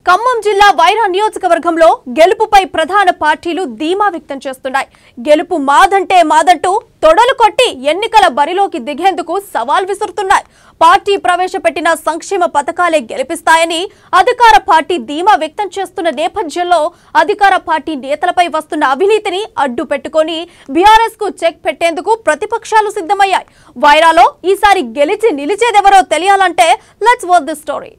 ఖమ్మం జిల్లా వైరా నియోజకవర్గంలో గెలుపుపై ప్రధాన పార్టీలు ధీమా వ్యక్తం చేస్తున్నాయి. గెలుపు మాదంటే మాదంటూ తొడలు కొట్టి ఎన్నికల బరిలోకి దిగేందుకు సవాల్ విసురుతున్నాయి. పార్టీ ప్రవేశపెట్టిన సంక్షేమ పథకాలే గెలిపిస్తాయని అధికార పార్టీ ధీమా వ్యక్తం చేస్తున్న నేపథ్యంలో అధికార పార్టీ నేతలపై వస్తున్న అవినీతిని అడ్డు పెట్టుకొని బీఆర్ఎస్ కు చెక్ పెట్టేందుకు ప్రతిపక్షాలు సిద్ధమయ్యాయి. వైరాలో ఈసారి గెలిచి నిలిచేదెవరో తెలియాలంటే let's watch the story.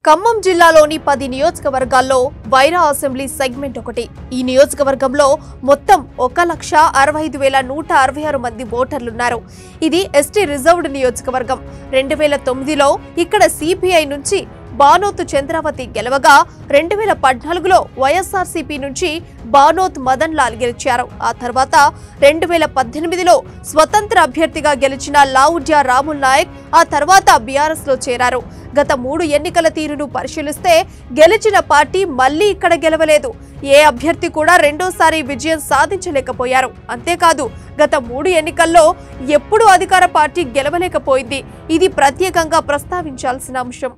Khammam జిల్లాలోని 10 నియోజకవర్గాల్లో వైరా అసెంబ్లీ సెగ్మెంట్ ఒకటి. ఈ నియోజకవర్గంలో మొత్తం 1,65,166 మంది ఓటర్లున్నారు. ఇది ఎస్టీ రిజర్వ్డ్ నియోజకవర్గం. 2009లో ఇక్కడ సిపిఐ నుంచి బానోత్ చంద్రావతి గెలవగా 2014లో వైఎస్ఆర్సీపీ నుంచి బానోత్ మదన్ లాల్ గెలిచారు. ఆ తర్వాత 2018లో స్వతంత్ర అభ్యర్థిగా గెలిచిన లావుడ్యా రాముల్ నాయక్ ఆ తర్వాత బీఆర్ఎస్ లో చేరారు. గత 3 ఎన్నికల తీరును పరిశీలిస్తే గెలిచిన పార్టీ మళ్లీ ఇక్కడ గెలవలేదు. ఏ అభ్యర్థి కూడా రెండోసారి విజయం సాధించలేకపోయారు. అంతేకాదు గత 3 ఎన్నికల్లో ఎప్పుడూ అధికార పార్టీ గెలవలేకపోయింది. ఇది ప్రత్యేకంగా ప్రస్తావించాల్సిన అంశం.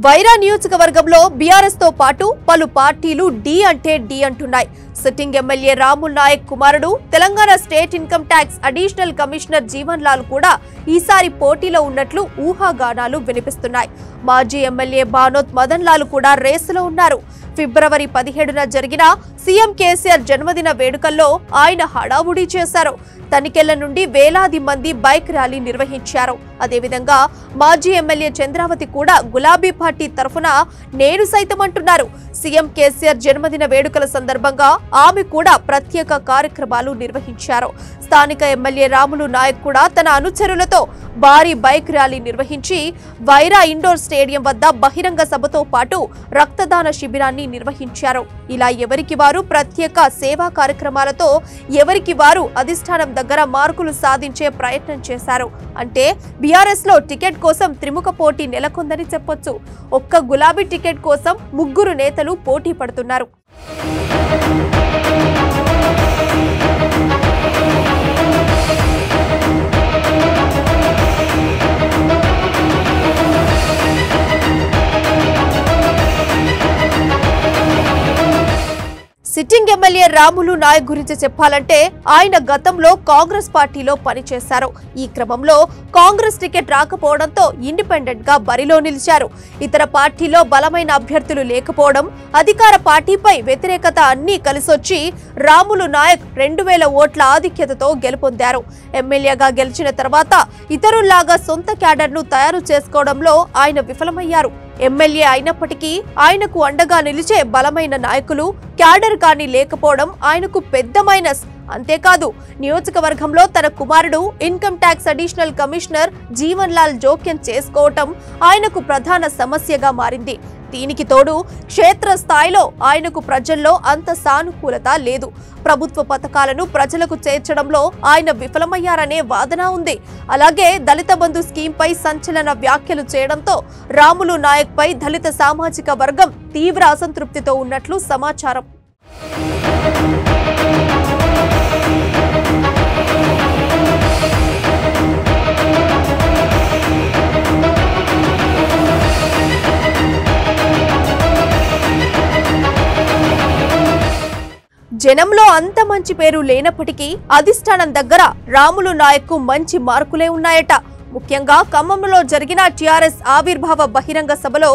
వైరా నియోజకవర్గంలో బీఆర్ఎస్ తో పాటు పలు పార్టీలు డి అంటే డి అంటున్నాయి. సిట్టింగ్ ఎమ్మెల్యే రాముల్ నాయక్ కుమారుడు Telangana state income tax additional commissioner Jeevan Lal కూడా ఈసారి పోటీలో ఉన్నట్లు ఊహాగానాలు వినిపిస్తున్నాయి. మాజీ ఎమ్మెల్యే బానోత్ మదన్ లాల్ కూడా రేసులో ఉన్నారు. ఫిబ్రవరి 17న జరిగిన సీఎం కేసీఆర్ జన్మదిన వేడుకల్లో ఆయన హడావుడి చేశారు. తనికెళ్ల నుండి వేలాది మంది బైక్ ర్యాలీ నిర్వహించారు. అదేవిధంగా మాజీ ఎమ్మెల్యే చంద్రావతి కూడా గులాబీ పార్టీ తరఫున నేను సైతం అంటున్నారు. సీఎం కేసీఆర్ జన్మదిన వేడుకల సందర్భంగా ఆమె కూడా ప్రత్యేక కార్యక్రమాలు నిర్వహించారు. స్థానిక ఎమ్మెల్యే రాములు నాయక్ కూడా తన అనుచరులతో భారీ బైక్ ర్యాలీ నిర్వహించి వైరా ఇండోర్ స్టేడియం వద్ద బహిరంగ సభతో పాటు రక్తదాన శిబిరాన్ని నిర్వహించారు. ఇలా ఎవరికి వారు ప్రత్యేక సేవా కార్యక్రమాలతో ఎవరికి వారు అధిష్టానం దగ్గర మార్కులు సాధించే ప్రయత్నం చేశారు. అంటే బీఆర్ఎస్ లో టికెట్ కోసం త్రిముఖ పోటీ నెలకొందని చెప్పొచ్చు. ఒక్క గులాబీ టికెట్ కోసం 3 నేతలు పోటీ పడుతున్నారు. సిట్టింగ్ ఎమ్మెల్యే రాములు నాయక్ గురించి చెప్పాలంటే ఆయన గతంలో కాంగ్రెస్ పార్టీలో పనిచేశారు. ఈ క్రమంలో కాంగ్రెస్ టికెట్ రాకపోవడంతో ఇండిపెండెంట్ గా బరిలో నిలిచారు. ఇతర పార్టీలో బలమైన అభ్యర్థులు లేకపోవడం, అధికార పార్టీపై వ్యతిరేకత అన్నీ కలిసొచ్చి రాములు నాయక్ 2000 ఓట్ల ఆధిక్యతతో గెలుపొందారు. ఎమ్మెల్యేగా గెలిచిన తర్వాత ఇతరుల్లాగా సొంత క్యాడర్ను తయారు చేసుకోవడంలో ఆయన విఫలమయ్యారు. ఎమ్మెల్యే అయినప్పటికీ ఆయనకు అండగా నిలిచే బలమైన నాయకులు, క్యాడర్ కానీ లేకపోవడం ఆయనకు పెద్ద మైనస్. అంతేకాదు నియోజకవర్గంలో తన కుమారుడు income tax additional commissioner Jeevan Lal జోక్యం చేసుకోవటం ఆయనకు ప్రధాన సమస్యగా మారింది. దీనికి తోడు క్షేత్రస్థాయిలో ఆయనకు ప్రజల్లో అంత సానుకూలత లేదు. ప్రభుత్వ పథకాలను ప్రజలకు చేర్చడంలో ఆయన విఫలమయ్యారనే వాదన ఉంది. అలాగే దళిత బంధు స్కీంపై సంచలన వ్యాఖ్యలు చేయడంతో రాములు నాయక్ పై దళిత సామాజిక వర్గం తీవ్ర అసంతృప్తితో ఉన్నట్లు సమాచారం. జనంలో అంత మంచి పేరు లేనప్పటికీ అధిష్టానం దగ్గర రాములు నాయక్ కు మంచి మార్కులే ఉన్నాయట. ముఖ్యంగా ఖమ్మంలో జరిగిన టీఆర్ఎస్ ఆవిర్భావ బహిరంగ సభలో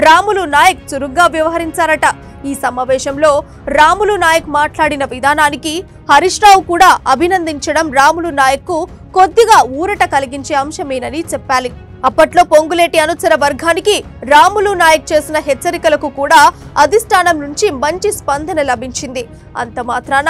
రాములు నాయక్ చురుగ్గా వ్యవహరించారట. ఈ సమావేశంలో రాములు నాయక్ మాట్లాడిన విధానానికి హరీష్ రావు కూడా అభినందించడం రాములు నాయక్ కు కొద్దిగా ఊరట కలిగించే అంశమేనని చెప్పాలి. అప్పట్లో పొంగులేటి అనుచర వర్గానికి రాములు నాయక్ చేసిన హెచ్చరికలకు కూడా అధిష్టానం నుంచి మంచి స్పందన లభించింది. అంత మాత్రాన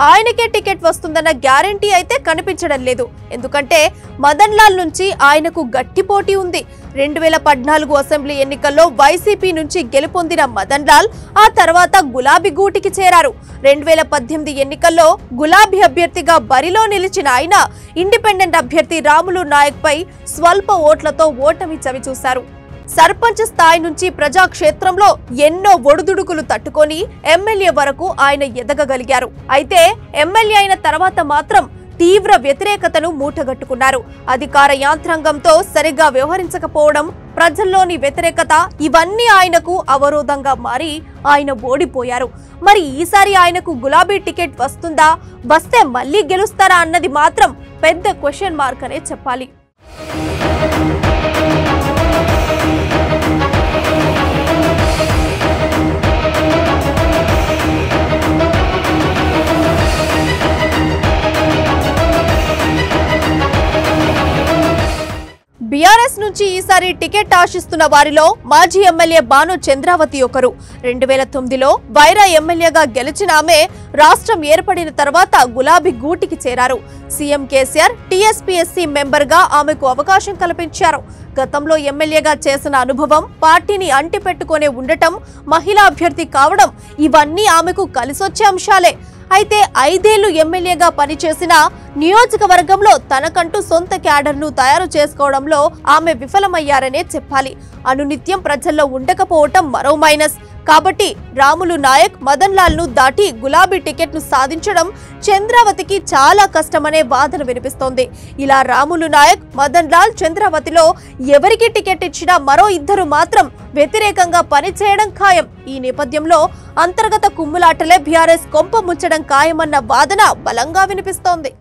ఆయనకే టికెట్ వస్తుందన్న గ్యారెంటీ అయితే కనిపించడం లేదు. ఎందుకంటే మదన్ లాల్ నుంచి ఆయనకు గట్టి పోటీ ఉంది. 2014 అసెంబ్లీ ఎన్నికల్లో వైసీపీ నుంచి గెలుపొందిన మదన్ లాల్ ఆ తర్వాత గులాబీ గూటికి చేరారు. 2018 ఎన్నికల్లో గులాబీ అభ్యర్థిగా బరిలో నిలిచిన ఆయన ఇండిపెండెంట్ అభ్యర్థి రాములు నాయక్ పై స్వల్ప ఓట్లతో ఓటమి చవిచూశారు. సర్పంచ్ స్థాయి నుంచి ప్రజాక్షేత్రంలో ఎన్నో ఒడుదుడుకులు తట్టుకొని ఎమ్మెల్యే వరకు ఆయన ఎదగగలిగారు. అయితే ఎమ్మెల్యే అయిన తర్వాత మాత్రం తీవ్ర వ్యతిరేకతను మూటగట్టుకున్నారు. అధికార యాంత్రాంగంతో సరిగ్గా వ్యవహరించకపోవడం, ప్రజల్లోని వ్యతిరేకత ఇవన్నీ ఆయనకు అవరోధంగా మారి ఆయన ఓడిపోయారు. మరి ఈసారి ఆయనకు గులాబీ టికెట్ వస్తుందా, వస్తే మళ్ళీ గెలుస్తారా అన్నది మాత్రం పెద్ద క్వశ్చన్ మార్క్ అనే చెప్పాలి. బీఆర్ఎస్ నుంచి ఈసారి టికెట్ ఆశిస్తున్న వారిలో మాజీ ఎమ్మెల్యే బాను చంద్రావతి ఒకరు. 2009లో వైరా ఎమ్మెల్యేగా గెలిచిన ఆమె రాష్ట్రం ఏర్పడిన తర్వాత గులాబీ గూటికి చేరారు. సీఎం కేసీఆర్ టీఎస్పీఎస్సీ మెంబర్గా ఆమెకు అవకాశం కల్పించారు. గతంలో ఎమ్మెల్యేగా చేసిన అనుభవం, పార్టీని అంటిపెట్టుకునే ఉండటం, మహిళా అభ్యర్థి కావడం ఇవన్నీ ఆమెకు కలిసొచ్చే అంశాలే. అయితే 5 ఏళ్లు ఎమ్మెల్యేగా పనిచేసిన నియోజకవర్గంలో తనకంటూ సొంత క్యాడర్ను తయారు చేసుకోవడంలో ఆమె విఫలమయ్యారనే చెప్పాలి. అనునిత్యం ప్రజల్లో ఉండకపోవటం మరో మైనస్. కాబట్టి రాములు నాయక్, మదన్ లాల్ ను దాటి గులాబీ టికెట్ ను సాధించడం చంద్రావతికి చాలా కష్టమనే వాదన వినిపిస్తోంది. ఇలా రాములు నాయక్, మదన్ లాల్, చంద్రావతిలో ఎవరికి టికెట్ ఇచ్చినా మరో ఇద్దరు మాత్రం వ్యతిరేకంగా పనిచేయడం ఖాయం. ఈ నేపథ్యంలో అంతర్గత కుమ్ములాటలే బీఆర్ఎస్ కొంప ముచ్చడం ఖాయమన్న వాదన బలంగా వినిపిస్తోంది.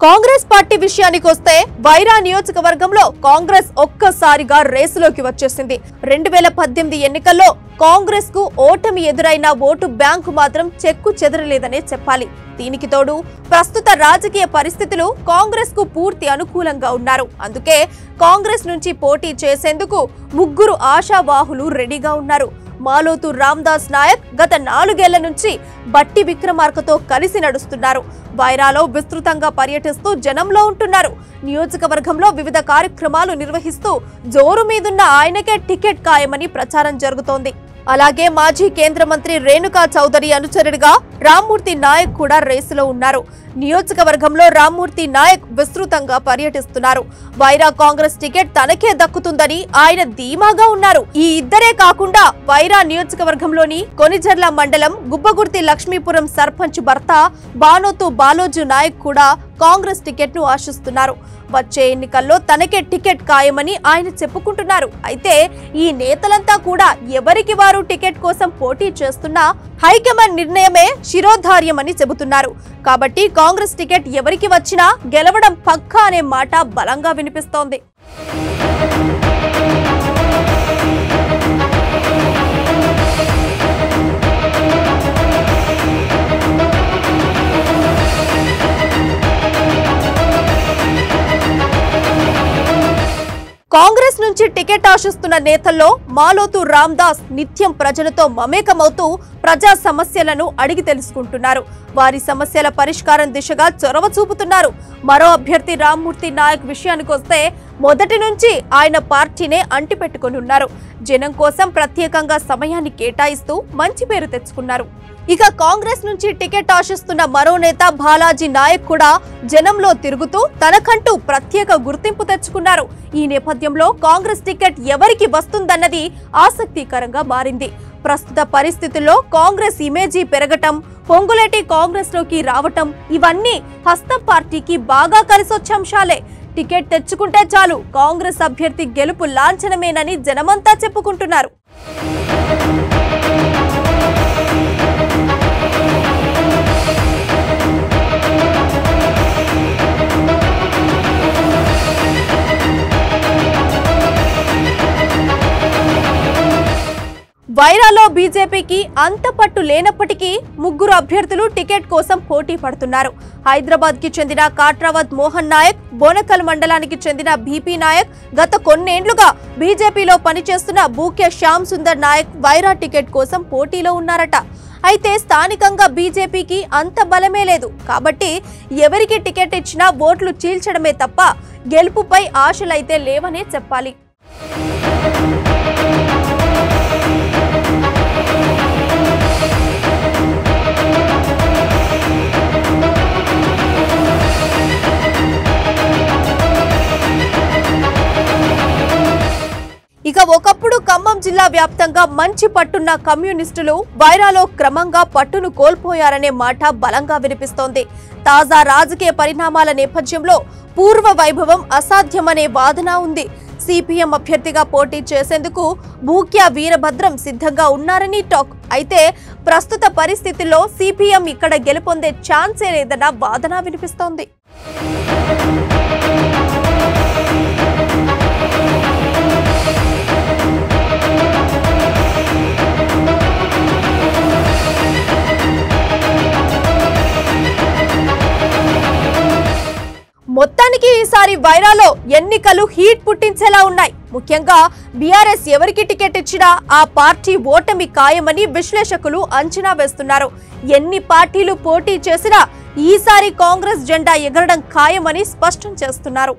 కాంగ్రెస్ పార్టీ విషయానికి వస్తే వైరా నియోజకవర్గంలో కాంగ్రెస్ ఒక్కసారిగా రేసులోకి వచ్చేసింది. 2018 ఎన్నికల్లో కాంగ్రెస్ కు ఓటమి ఎదురైన ఓటు బ్యాంకు మాత్రం చెక్కు చెదరలేదనే చెప్పాలి. దీనికి తోడు ప్రస్తుత రాజకీయ పరిస్థితులు కాంగ్రెస్ కు పూర్తి అనుకూలంగా ఉన్నారు. అందుకే కాంగ్రెస్ నుంచి పోటీ చేసేందుకు 3 ఆశావాహులు రెడీగా ఉన్నారు. మాలోతు రామ్దాస్ నాయక్ గత 4 ఏళ్ల నుంచి బట్టి విక్రమార్కతో కలిసి నడుస్తున్నారు. వైరాలో విస్తృతంగా పర్యటిస్తూ జనంలో ఉంటున్నారు. నియోజకవర్గంలో వివిధ కార్యక్రమాలు నిర్వహిస్తూ జోరు మీదున్న ఆయనకే టికెట్ ఖాయమని ప్రచారం జరుగుతోంది. అలాగే మాజీ కేంద్ర మంత్రి రేణుకా చౌదరి అనుచరుడిగా రామ్మూర్తి నాయక్ కూడా రేసులో ఉన్నారు. నియోజకవర్గంలో రామ్మూర్తి నాయక్ విస్తృతంగా పర్యటిస్తున్నారు. వైరా కాంగ్రెస్ టికెట్ తనకే దక్కుతుందని ఆయన ధీమాగా ఉన్నారు. ఈ ఇద్దరే కాకుండా వైరా నియోజకవర్గంలోని కొనిజర్ల మండలం గుబ్బగుర్తి లక్ష్మీపురం సర్పంచ్ భర్త బానోతు బాలోజు నాయక్ కూడా కాంగ్రెస్ టికెట్ ను ఆశిస్తున్నారు. వచ్చే ఎన్నికల్లో తనకే టికెట్ ఖాయమని ఆయన చెప్పుకుంటున్నారు. అయితే ఈ నేతలంతా కూడా ఎవరికి వారు టికెట్ కోసం పోటీ చేస్తున్నా హైకమాండ్ నిర్ణయమే శిరోధార్యమని చెబుతున్నారు. కాబట్టి కాంగ్రెస్ టికెట్ ఎవరికి వచ్చినా గెలవడం పక్కా అనే మాట బలంగా వినిపిస్తోంది. కాంగ్రెస్ నుంచి టికెట్ ఆశిస్తున్న నేతల్లో మాలోతు రామ్దాస్ నిత్యం ప్రజలతో మమేకమవుతూ ప్రజా సమస్యలను అడిగి తెలుసుకుంటున్నారు. వారి సమస్యల పరిష్కారం దిశగా చొరవ చూపుతున్నారు. మరో అభ్యర్థి రామ్మూర్తి నాయక్ విషయానికి వస్తే మొదటి నుంచి ఆయన పార్టీనే అంటిపెట్టుకుని ఉన్నారు. జనం కోసం ప్రత్యేకంగా సమయాన్ని కేటాయిస్తూ మంచి పేరు తెచ్చుకున్నారు. ఇక కాంగ్రెస్ నుంచి టికెట్ ఆశిస్తున్న మరో నేత బాలాజీ నాయక్ కూడా జనంలో తిరుగుతూ తనకంటూ ప్రత్యేక గుర్తింపు తెచ్చుకున్నారు. ఈ నేపథ్యంలో కాంగ్రెస్ టికెట్ ఎవరికి వస్తుందన్నది ఆసక్తికరంగా మారింది. ప్రస్తుత పరిస్థితుల్లో కాంగ్రెస్ ఇమేజీ పెరగటం, పొంగులేటి కాంగ్రెస్ లోకి రావటం ఇవన్నీ హస్తం పార్టీకి బాగా కలిసొచ్చే అంశాలే. టికెట్ తెచ్చుకుంటే చాలు కాంగ్రెస్ అభ్యర్థి గెలుపు లాంఛనమేనని జనమంతా చెప్పుకుంటున్నారు. వైరాలో బీజేపీకి అంత పట్టు లేనప్పటికీ ముగ్గురు అభ్యర్థులు టికెట్ కోసం పోటీ పడుతున్నారు. హైదరాబాద్ కి చెందిన కాట్రావత్ మోహన్ నాయక్, బోనకల్ మండలానికి చెందిన బీపీ నాయక్, గత కొన్నేండ్లుగా బీజేపీలో పనిచేస్తున్న బూకే శ్యామ్ సుందర్ నాయక్ వైరా టికెట్ కోసం పోటీలో ఉన్నారట. అయితే స్థానికంగా బీజేపీకి అంత బలమే లేదు కాబట్టి ఎవరికి టికెట్ ఇచ్చినా ఓట్లు చీల్చడమే తప్ప గెలుపుపై ఆశలైతే లేవనే చెప్పాలి. ఇక ఒకప్పుడు ఖమ్మం జిల్లా వ్యాప్తంగా మంచి పట్టున్న కమ్యూనిస్టులు వైరాలో క్రమంగా పట్టును కోల్పోయారనే మాట బలంగా వినిపిస్తోంది. తాజా రాజకీయ పరిణామాల నేపథ్యంలో పూర్వ వైభవం అసాధ్యమనే వాదన ఉంది. సిపిఎం అభ్యర్థిగా పోటీ చేసేందుకు బూక్యా వీరభద్రం సిద్ధంగా ఉన్నారని టాక్. అయితే ప్రస్తుత పరిస్థితుల్లో సిపిఎం ఇక్కడ గెలుపొందే ఛాన్సే లేదన్న వాదన వినిపిస్తోంది. మొత్తానికి ఈసారి వైరాలో ఎన్నికలు హీట్ పుట్టించేలా ఉన్నాయి. ముఖ్యంగా బీఆర్ఎస్ ఎవరికి టికెట్ ఇచ్చినా ఆ పార్టీ ఓటమి ఖాయమని విశ్లేషకులు అంచనా వేస్తున్నారు. ఎన్ని పార్టీలు పోటీ చేసినా ఈసారి కాంగ్రెస్ జెండా ఎగరడం ఖాయమని స్పష్టం చేస్తున్నారు.